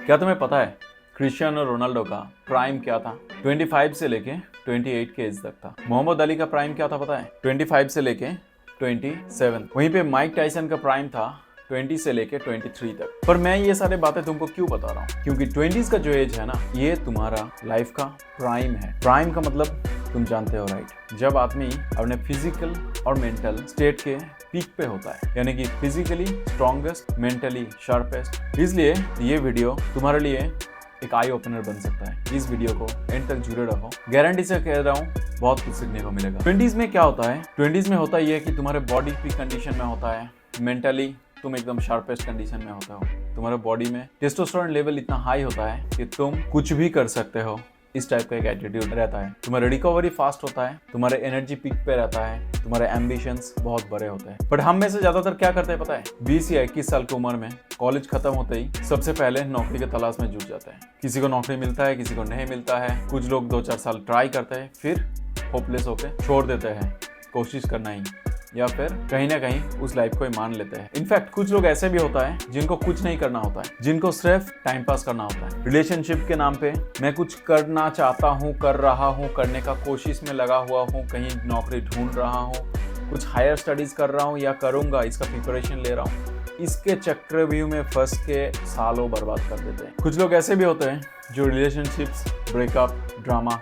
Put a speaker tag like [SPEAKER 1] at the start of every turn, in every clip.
[SPEAKER 1] क्या तुम्हें पता है क्रिस्टियानो रोनाल्डो का प्राइम क्या था? 25 से लेके 28 के एज तक था। मोहम्मद अली का प्राइम क्या था पता है? 25 से लेके 27। वहीं पे माइक टाइसन का प्राइम था 20 से लेके 23 तक। पर मैं ये सारे बातें तुमको क्यों बता रहा हूँ? क्योंकि 20s का जो एज है ना, ये तुम्हारा लाइफ का प्राइम है। प्राइम का मतलब तुम जानते हो, राइट? जब आदमी अपने फिजिकल और मेंटल स्टेट के पीक पे होता है, यानी कि फिजिकली स्ट्रॉन्गेस्ट, मेंटली शार्पेस्ट। इसलिए ये वीडियो तुम्हारे लिए एक आई ओपनर बन सकता है। इस वीडियो को एंड तक जुड़े रहो, गारंटी से कह रहा हूँ बहुत कुछ सीखने को मिलेगा। 20s में क्या होता है? 20s में होता ये कि तुम्हारे बॉडी पीक कंडीशन में होता है, मेंटली तुम एकदम शार्पेस्ट कंडीशन में होता हो, तुम्हारे बॉडी में टेस्टोस्टेरोन लेवल इतना हाई होता है कि तुम कुछ भी कर सकते हो, इस टाइप का एक एटीट्यूड रहता है। तुम्हारा रिकवरी फास्ट होता है, तुम्हारे एनर्जी पीक पे रहता है, तुम्हारे एम्बिशंस बहुत बड़े होते हैं। बट हम में से ज्यादातर क्या करते हैं पता है? 20 या 21 साल की उम्र में कॉलेज खत्म होते ही सबसे पहले नौकरी की तलाश में जुट जाते हैं। किसी को नौकरी मिलता है, किसी को नहीं मिलता है। कुछ लोग 2-4 साल ट्राई करते हैं, फिर होपलेस होके छोड़ देते हैं कोशिश करना ही, या फिर कहीं ना कहीं उस लाइफ को ही मान लेते हैं। इनफैक्ट कुछ लोग ऐसे भी होता है जिनको कुछ नहीं करना होता है, जिनको सिर्फ टाइम पास करना होता है। रिलेशनशिप के नाम पे मैं कुछ करना चाहता हूँ, कर रहा हूँ, करने का कोशिश में लगा हुआ हूँ, कहीं नौकरी ढूंढ रहा हूँ, कुछ हायर स्टडीज कर रहा हूँ या करूंगा, इसका प्रिपरेशन ले रहा हूँ। इसके चक्रव्यूह में फंस के सालों बर्बाद कर देते हैं। कुछ लोग ऐसे भी होते हैं जो रिलेशनशिप्स, ब्रेकअप, ड्रामा,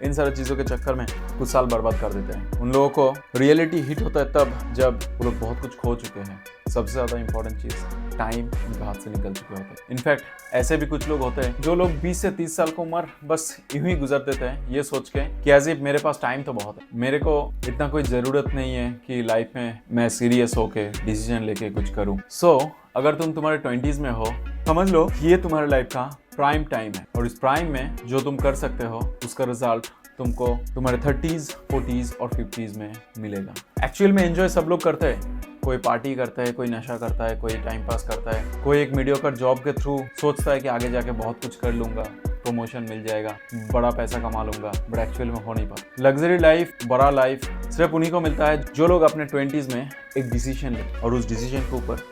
[SPEAKER 1] इन सारी चीज़ों के चक्कर में कुछ साल बर्बाद कर देते हैं। उन लोगों को रियलिटी हिट होता है तब जब वो लोग बहुत कुछ खो चुके हैं। सबसे ज़्यादा इंपॉर्टेंट चीज़, टाइम उनके हाथ से निकल चुके होते हैं। इनफैक्ट ऐसे भी कुछ लोग होते हैं जो लोग 20 से 30 साल की उम्र बस यूं ही गुजर देते हैं, ये सोच के कि एज इफ मेरे पास टाइम तो बहुत है, मेरे को इतना कोई ज़रूरत नहीं है कि लाइफ में मैं सीरियस होके डिसीजन लेके कुछ करूँ। सो अगर तुम तुम्हारे 20s में हो, समझ लो ये तुम्हारे लाइफ का प्राइम टाइम है, और इस प्राइम में जो तुम कर सकते हो उसका रिजल्ट तुमको तुम्हारे 30s, 40s और 50s में मिलेगा। एक्चुअल में एंजॉय सब लोग करते हैं। कोई पार्टी करता है, कोई नशा करता है, कोई टाइम पास करता है, कोई एक मीडियोकर जॉब के थ्रू सोचता है कि आगे जाके बहुत कुछ कर लूंगा, प्रमोशन मिल जाएगा, बड़ा पैसा कमा लूंगा, बट एक्चुअल में हो नहीं पाता। लग्जरी लाइफ, बड़ा लाइफ सिर्फ उन्हीं को मिलता है जो लोग अपने 20s में एक डिसीजन ले और उस डिसीजन के ऊपर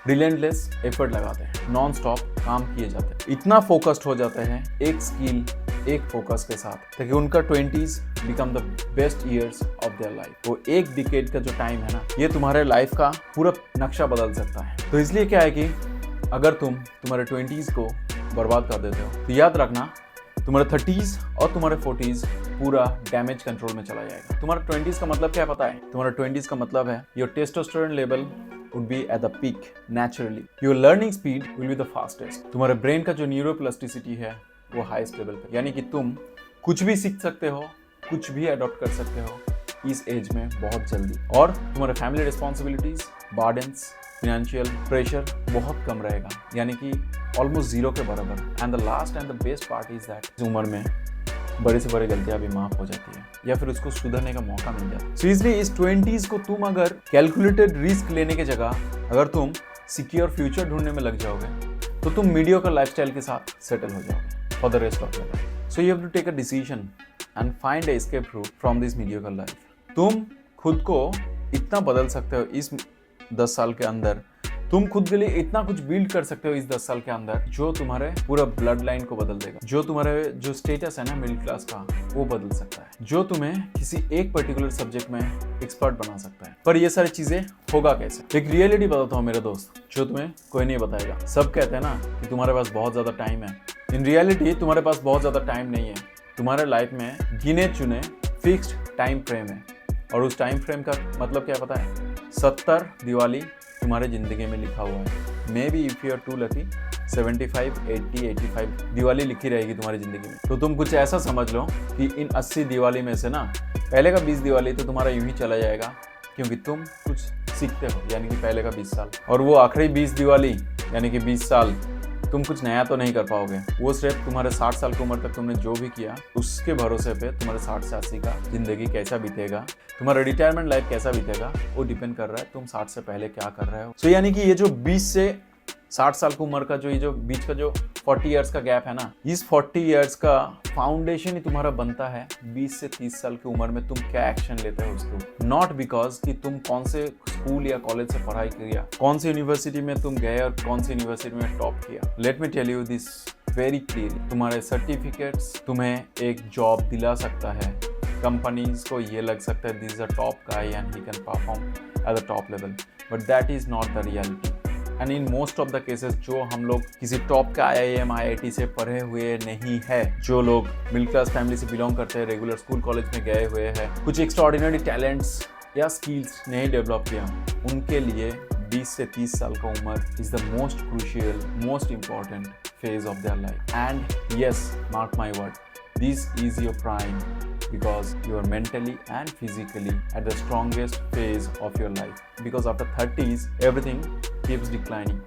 [SPEAKER 1] रिलेंटलेस एफर्ट लगाते हैं, नॉन स्टॉप काम किए जाते हैं, इतना फोकस्ड हो जाते हैं एक स्किल, एक फोकस के साथ, ताकि उनका 20s become the best years of their life. वो एक डिकेड का जो टाइम है ना, ये तुम्हारे लाइफ का पूरा नक्शा बदल सकता है। तो इसलिए क्या है कि अगर तुम तुम्हारे 20s को बर्बाद कर देते हो तो याद रखना तुम्हारे 30s और तुम्हारे 40s पूरा डैमेज कंट्रोल में चला जाएगा। तुम्हारा 20s का मतलब क्या पता है? तुम्हारा 20s का मतलब है your testosterone level would be at the peak naturally. Your learning speed will be the fastest. तुम्हारे ब्रेन का जो न्यूरोप्लास्टिसिटी है वो हाईएस्ट लेवल पे, यानी कि तुम कुछ भी सीख सकते हो, कुछ भी अडॉप्ट कर सकते हो इस एज में बहुत जल्दी। और तुम्हारे family responsibilities, burdens, financial pressure बहुत कम रहेगा, यानी कि ऑलमोस्ट जीरो के बराबर। And the last and the best part is that इस उम्र में बड़ी से बड़ी गलतियां भी माफ हो जाती है या फिर उसको सुधरने का मौका मिल जाता है। सो इसलिए इस 20s को तुम अगर कैलकुलेटेड रिस्क लेने की जगह अगर तुम सिक्योर फ्यूचर ढूंढने में लग जाओगे तो तुम मीडियोकर लाइफस्टाइल के साथ सेटल हो जाओगे for the rest of your life. So you have to take a decision and find a escape route from this mediocre life. तुम खुद को इतना बदल सकते हो इस 10 साल के अंदर, तुम खुद के लिए इतना कुछ बिल्ड कर सकते हो इस 10 साल के अंदर जो तुम्हारे पूरा ब्लड लाइन को बदल देगा, जो तुम्हारे जो स्टेटस है ना मिडिल क्लास का वो बदल सकता है, जो तुम्हें किसी एक पर्टिकुलर सब्जेक्ट में एक्सपर्ट बना सकता है। पर ये सारी चीजें होगा कैसे? एक रियलिटी बताता हूँ मेरे दोस्त, जो तुम्हें कोई नहीं बताएगा। सब कहते हैं ना कि तुम्हारे पास बहुत ज्यादा टाइम है। इन रियलिटी तुम्हारे पास बहुत ज्यादा टाइम नहीं है। तुम्हारे लाइफ में गिने चुने फिक्स्ड टाइम फ्रेम है, और उस टाइम फ्रेम का मतलब क्या पता है? 70 दिवाली तुम्हारे जिंदगी में लिखा हुआ है। Maybe if you are too lucky 75, 80, 85 Diwali लिखी रहेगी तुम्हारी जिंदगी में। तो तुम कुछ ऐसा समझ लो कि इन 80 दिवाली में से ना पहले का 20 दिवाली तो तुम्हारा यूं ही चला जाएगा, क्योंकि तुम कुछ सीखते हो, यानी कि पहले का 20 साल, और वो आखिरी 20 दिवाली यानी कि 20 साल तुम कुछ नया तो नहीं कर पाओगे। वो सिर्फ तुम्हारे 60 साल की उम्र तक तुमने जो भी किया उसके भरोसे पे तुम्हारे 60 से 80 का जिंदगी कैसा बीतेगा, तुम्हारा रिटायरमेंट लाइफ कैसा बीतेगा, वो डिपेंड कर रहा है तुम 60 से पहले क्या कर रहे हो। सो यानी कि ये जो 20 से 60 साल की उम्र का जो ये जो बीच का जो 40 इयर्स का गैप है ना, इस 40 इयर्स का फाउंडेशन ही तुम्हारा बनता है 20 से 30 साल की उम्र में तुम क्या एक्शन लेते हो उसको। नॉट बिकॉज कि तुम कौन से स्कूल या कॉलेज से पढ़ाई किया, कौन सी यूनिवर्सिटी में तुम गए और कौन सी यूनिवर्सिटी में टॉप किया। Let me tell you this very clearly. तुम्हारे सर्टिफिकेट्स तुम्हें एक जॉब दिला सकता है, कंपनीज को ये लग सकता है this is a top guy and he can perform at the top level, but that is not the reality. And in most of the cases जो हम लोग किसी टॉप का IIM IIT से पढ़े हुए नहीं है, जो लोग मिडिल क्लास फैमिली से बिलोंग करते हैं, रेगुलर स्कूल कॉलेज में गए हुए हैं, कुछ एक्स्ट्राऑर्डिनरी टैलेंट्स या स्किल्स नहीं डेवलप किया, उनके लिए 20 से 30 साल का उम्र is the most crucial, most important phase of their life. And yes, mark my word, this is your prime because you are mentally and physically at the strongest phase of your life, because after 30s everything keeps declining.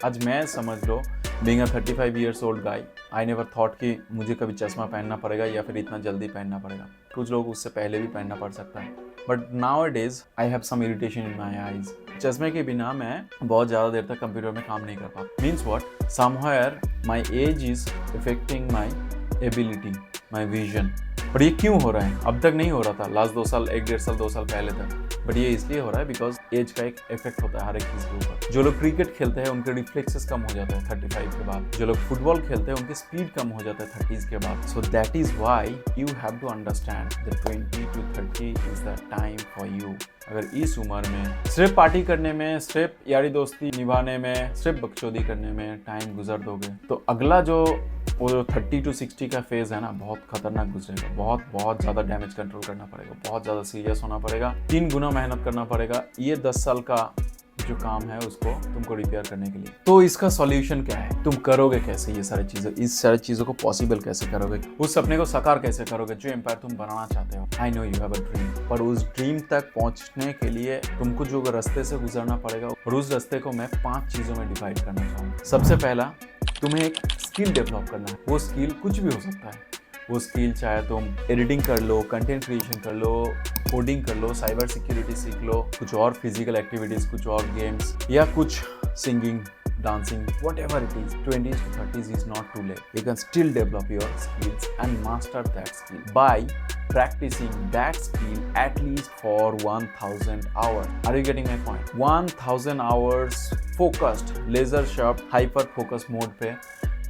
[SPEAKER 1] आज मैं समझ लो, being a 35 years old guy, I never thought कि मुझे कभी चश्मा पहनना पड़ेगा या फिर इतना जल्दी पहनना पड़ेगा। कुछ लोग उससे पहले भी पहनना पड़ सकता है, but nowadays I have some irritation in my eyes. चश्मे के बिना मैं बहुत ज़्यादा देर तक कंप्यूटर में काम नहीं कर पाता। Means what? Somewhere my age is affecting my ability, my vision. पर ये क्यों हो रहा है? अब तक नहीं हो रहा था, लास्ट 2 साल, 1-1.5 साल, 2 साल पहले तक, बट ये इसलिए हो रहा है बिकॉज एज का एक इफेक्ट होता है हर एक चीज़ के ऊपर। जो लोग क्रिकेट खेलते हैं उनके रिफ्लेक्सेस कम हो जाता है 35 के बाद, जो लोग फुटबॉल खेलते हैं उनकी स्पीड कम हो जाता है 30s के बाद। So that is why you have to understand that 20 to 30 is the time for you. अगर इस उम्र में सिर्फ पार्टी करने में, सिर्फ यारी दोस्ती निभाने में, सिर्फ बकचोदी करने में टाइम गुजर दोगे, तो अगला जो 30 to 60 का फेज है ना, बहुत खतरनाक गुजरेगा। बहुत ज़्यादा डैमेज कंट्रोल करना पड़ेगा, बहुत ज़्यादा सीरियस होना पड़ेगा, 3 गुना मेहनत करना पड़ेगा ये 10 साल का जो काम है उसको तुमको रिपेयर करने के लिए। तो इसका सॉल्यूशन क्या है? तुम करोगे कैसे ये सारी चीज़ें? इस सारी चीज़ों को पॉसिबल कैसे करोगे? उस सपने को साकार कैसे करोगे जो एम्पायर तुम बनाना चाहते हो? I know you have a dream, पर उस ड्रीम तक पहुंचने के लिए तुमको जो रास्ते से गुजरना पड़ेगा, और उस रास्ते को मैं 5 चीज़ों में डिवाइड करना चाहूँगा। सबसे पहला, तुम्हें एक स्किल डेवलप करना है। वो स्किल कुछ भी हो सकता है। वो स्किल चाहे तुम एडिटिंग कर लो, कंटेंट क्रिएशन कर लो, कोडिंग कर लो, साइबर सिक्योरिटी सीख लो, कुछ और फिजिकल एक्टिविटीज़, कुछ और गेम्स, या कुछ singing, dancing, whatever it is. 20s to 30s is not too late. You can still develop your skills and master that skill by practicing that skill at least for 1000 hours. Are you getting my point? 1000 hours focused, laser sharp, hyper focus mode पे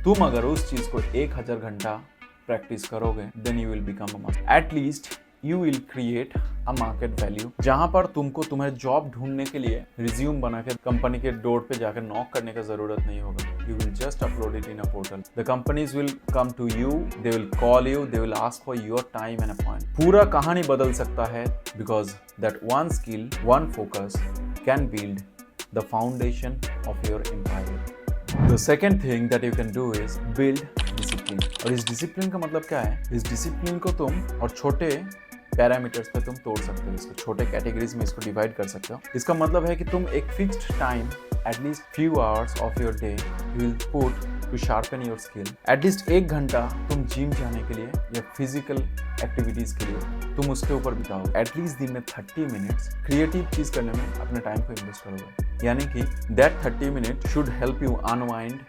[SPEAKER 1] तुम अगर उस चीज को 1000 घंटा practice करोगे, then you will become a master. At least you will create a market value, जहां पर तुमको तुम्हें जॉब ढूंढने के लिए रिज्यूम बना के कंपनी के डोर पे जाकर नॉक करने का जरूरत नहीं होगा। You will just upload it in a portal. The companies will come to you, they will call you, they will ask for your time and appointment. पूरा कहानी बदल सकता है because that one skill, one focus can build the foundation of your empire. The second thing that you can do is build discipline. और इस discipline का मतलब क्या है? इस डिसिप्लिन को तुम और छोटे पैरामीटर्स पे तुम तोड़ सकते हो, इसको छोटे कैटेगरीज में इसको डिवाइड कर सकते हो। इसका मतलब है कि तुम एक fixed time, at least few hours of your day you will put to sharpen your skill. At least 1 घंटा तुम जिम जाने के लिए या फिजिकल एक्टिविटीज के लिए तुम उसके ऊपर बिताओ। एटलीस्ट दिन में 30 मिनट्स क्रिएटिव चीज करने में अपने टाइम को इन्वेस्ट करोगे, यानी कि that 30 minute should help you unwind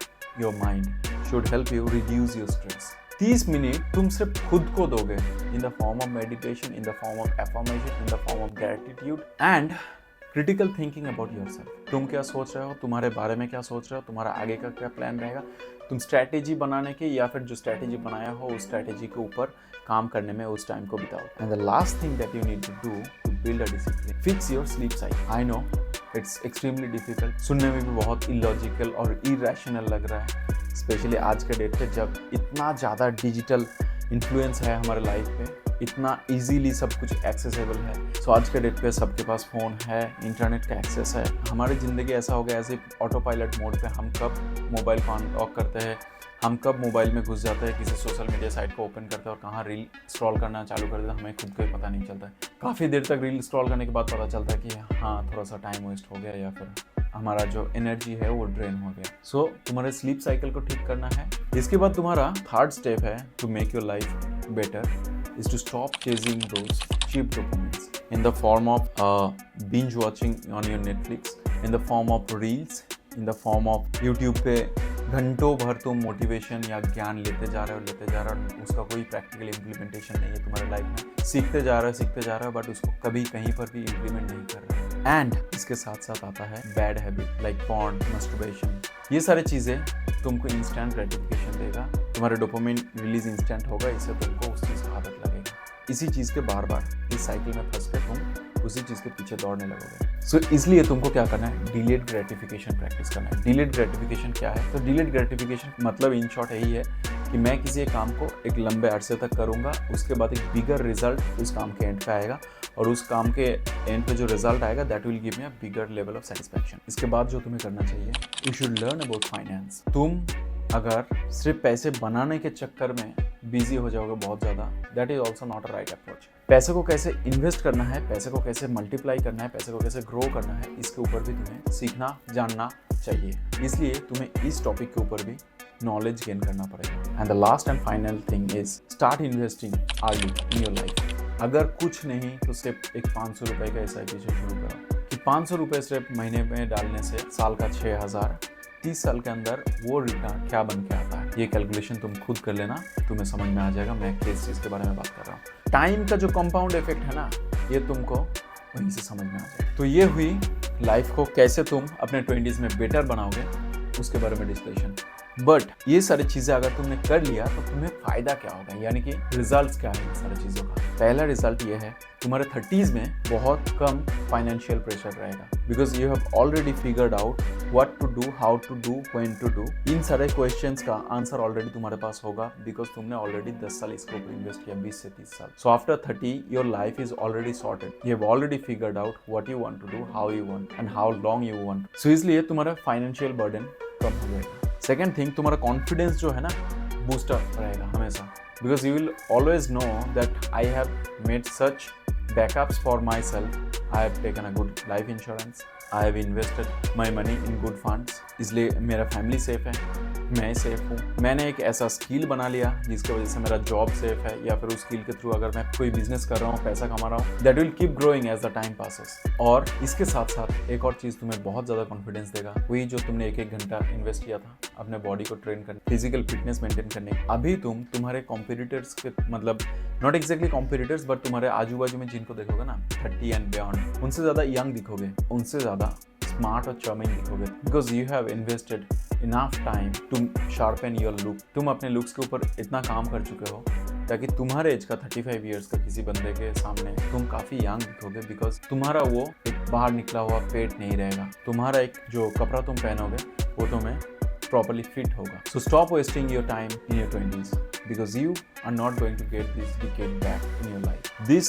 [SPEAKER 1] your mind, should help you reduce your stress. 30 minute तुम सिर्फ खुद को दोगे in the form of meditation, in the form of affirmation, in the form of gratitude and critical thinking about yourself. तुम क्या सोच रहे हो, तुम्हारे बारे में क्या सोच रहे हो, तुम्हारा आगे का क्या प्लान रहेगा, तुम स्ट्रैटेजी बनाने के या फिर जो स्ट्रैटेजी बनाया हो उस स्ट्रैटेजी के ऊपर काम करने में उस टाइम को बिताओ। And the last thing that you need to do to build a discipline, fix your sleep cycle. I know it's extremely difficult, सुनने में भी बहुत इलॉजिकल और इरेशनल लग रहा है, स्पेशली आज के डेट पे जब इतना ज़्यादा डिजिटल इन्फ्लुएंस है हमारे लाइफ पे, इतना इजीली सब कुछ एक्सेसिबल है। सो आज के डेट पे सबके पास फ़ोन है, इंटरनेट का एक्सेस है, हमारी ज़िंदगी ऐसा हो गया as a autopilot mode पे। हम कब मोबाइल को अनलॉक करते हैं, हम कब मोबाइल में घुस जाते हैं, किसी सोशल मीडिया साइट को ओपन करते हैं और कहाँ रील स्क्रॉल करना चालू कर देते हैं, हमें खुद को ही पता नहीं चलता है। काफ़ी देर तक रील स्क्रॉल करने के बाद पता चलता है कि हाँ थोड़ा सा टाइम वेस्ट हो गया या फिर हमारा जो एनर्जी है वो ड्रेन हो गया। सो तुम्हारे स्लीप साइकिल को ठीक करना है। इसके बाद तुम्हारा थर्ड स्टेप है to make your life better is to stop chasing those cheap dopamines in the form of binge watching on your Netflix, in the form of reels, in the form of YouTube पे घंटों भर तुम motivation या ज्ञान लेते जा रहे हो, उसका कोई प्रैक्टिकल इम्प्लीमेंटेशन नहीं है तुम्हारे लाइफ में। सीखते जा रहे हो बट उसको कभी कहीं पर भी इम्प्लीमेंट नहीं कर रहे। एंड इसके साथ साथ आता है bad habit like porn, masturbation. ये सारी चीज़ें तुमको इंस्टेंट ग्रेटिफिकेशन देगा तुम्हारे डोपामिन रिलीज इंस्टेंट होगा, इससे तुमको उस चीज़ का आदत लगेगा। इसी चीज़ के बार बार इस साइकिल में फंस के तुम उसी चीज़ के पीछे दौड़ने लगोगे। सो इसलिए तुमको क्या करना है, डिलेड ग्रेटिफिकेशन प्रैक्टिस करना है। डिलेड ग्रेटिफिकेशन क्या है? तो डिलेड ग्रेटिफिकेशन मतलब इन शॉर्ट यही है कि मैं किसी एक काम को एक लंबे अरसे तक करूँगा, उसके बाद एक बिगर रिजल्ट उस काम के एंड पे आएगा, और उस काम के एंड पे जो रिजल्ट आएगा that will give me a bigger level of satisfaction. इसके बाद जो तुम्हें करना चाहिए, you should learn about finance. तुम अगर सिर्फ पैसे बनाने के चक्कर में बिजी हो जाओगे बहुत ज़्यादा, that is also not a right approach. पैसे को कैसे इन्वेस्ट करना है, पैसे को कैसे मल्टीप्लाई करना है, पैसे को कैसे ग्रो करना है, इसके ऊपर भी तुम्हें सीखना जानना चाहिए। इसलिए तुम्हें इस टॉपिक के ऊपर भी नॉलेज गेन करना पड़ेगा। And the last and final thing is start investing early in your life. अगर कुछ नहीं तो सिर्फ एक 500 रुपये का SIP से शुरू करो कि 500 रुपये सिर्फ महीने में डालने से साल का 6000, 30 साल के अंदर वो रिटर्न क्या बन के आता है। ये कैलकुलेशन तुम खुद कर लेना, तुम्हें समझ में आ जाएगा मैं किस चीज़ के बारे में बात कर रहा हूँ। टाइम का जो कंपाउंड इफेक्ट है ना, ये तुमको वहीं से समझ में आ जाएगा। तो ये हुई लाइफ को कैसे तुम अपने 20s में बेटर बनाओगे उसके बारे में डिस्कशन। बट ये सारी चीज़ें अगर तुमने कर लिया तो तुम्हें फ़ायदा क्या होगा, यानी कि रिजल्ट्स क्या है इन सारी चीज़ों का। पहला रिजल्ट ये है, तुम्हारे 30s में बहुत कम फाइनेंशियल प्रेशर रहेगा, because you have already figured out what to do, how to do, when to do. इन सारे क्वेश्चंस का आंसर ऑलरेडी तुम्हारे पास होगा, बिकॉज तुमने ऑलरेडी 10 साल इसके ऊपर इन्वेस्ट किया, 20 से 30 साल। So after 30 your life is already sorted. You have already figured out what you want to do, how you want and how long you want. So इसलिए तुम्हारा फाइनेंशियल बर्डन कम हो जाएगा। सेकेंड थिंग, तुम्हारा confidence जो है ना boost up रहेगा हमेशा, because you will always know that I have made such backups for myself. I have taken a good life insurance. I have invested my money in good funds. इसलिए मेरा family safe है, मैं safe हूँ। मैंने एक ऐसा skill बना लिया जिसकी वजह से मेरा जॉब सेफ है, या फिर उस स्किल के थ्रू अगर मैं कोई बिजनेस कर रहा हूँ, पैसा कमा रहा हूँ, that will keep growing as the time passes. और इसके साथ साथ एक और चीज़ तुम्हें बहुत ज़्यादा कॉन्फिडेंस देगा, वही जो तुमने एक घंटा इन्वेस्ट किया था अपने बॉडी को ट्रेन करने, फिजिकल फिटनेस मेंटेन करने। अभी तुम तुम्हारे कॉम्पिटिटर्स के, मतलब नॉट एक्जैक्टली कॉम्पिटिटर्स, बट तुम्हारे आजू बाजू में जिनको देखोगे ना 30 एंड बियॉन्ड, उनसे ज़्यादा यंग दिखोगे, उनसे ज़्यादा स्मार्ट और चार्मिंग दिखोगे, because you have invested enough time to sharpen your look. तुम अपने लुक्स के ऊपर इतना काम कर चुके हो ताकि तुम्हारे एज का 35 ईयर्स का किसी बंदे के सामने तुम काफ़ी यंग दिखोगे, बिकॉज तुम्हारा वो एक बाहर निकला हुआ पेट नहीं रहेगा। तुम्हारा एक जो कपड़ा तुम पहनोगे वो तुम्हें properly fit होगा। So stop wasting your time in your 20s because you are not going to get this decade back in your life. This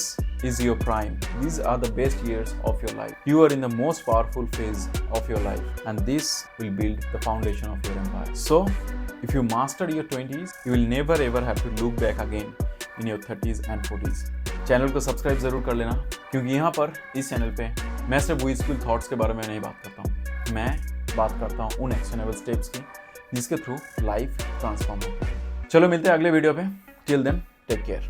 [SPEAKER 1] is your prime. These are the best years of your life. You are in the most powerful phase of your life, and this will build the foundation of your empire. So if you master your 20s, you will never ever have to look back again in your 30s and 40s. Channel को subscribe जरूर कर लेना, क्योंकि यहाँ पर इस channel पे मैं सिर्फ वीजफुल थॉट्स के बारे में नहीं बात करता हूँ, मैं बात करता हूँ उन एक्शनेबल स्टेप्स की जिसके थ्रू लाइफ ट्रांसफॉर्म होता है। चलो मिलते हैं अगले वीडियो पे। Till then take care.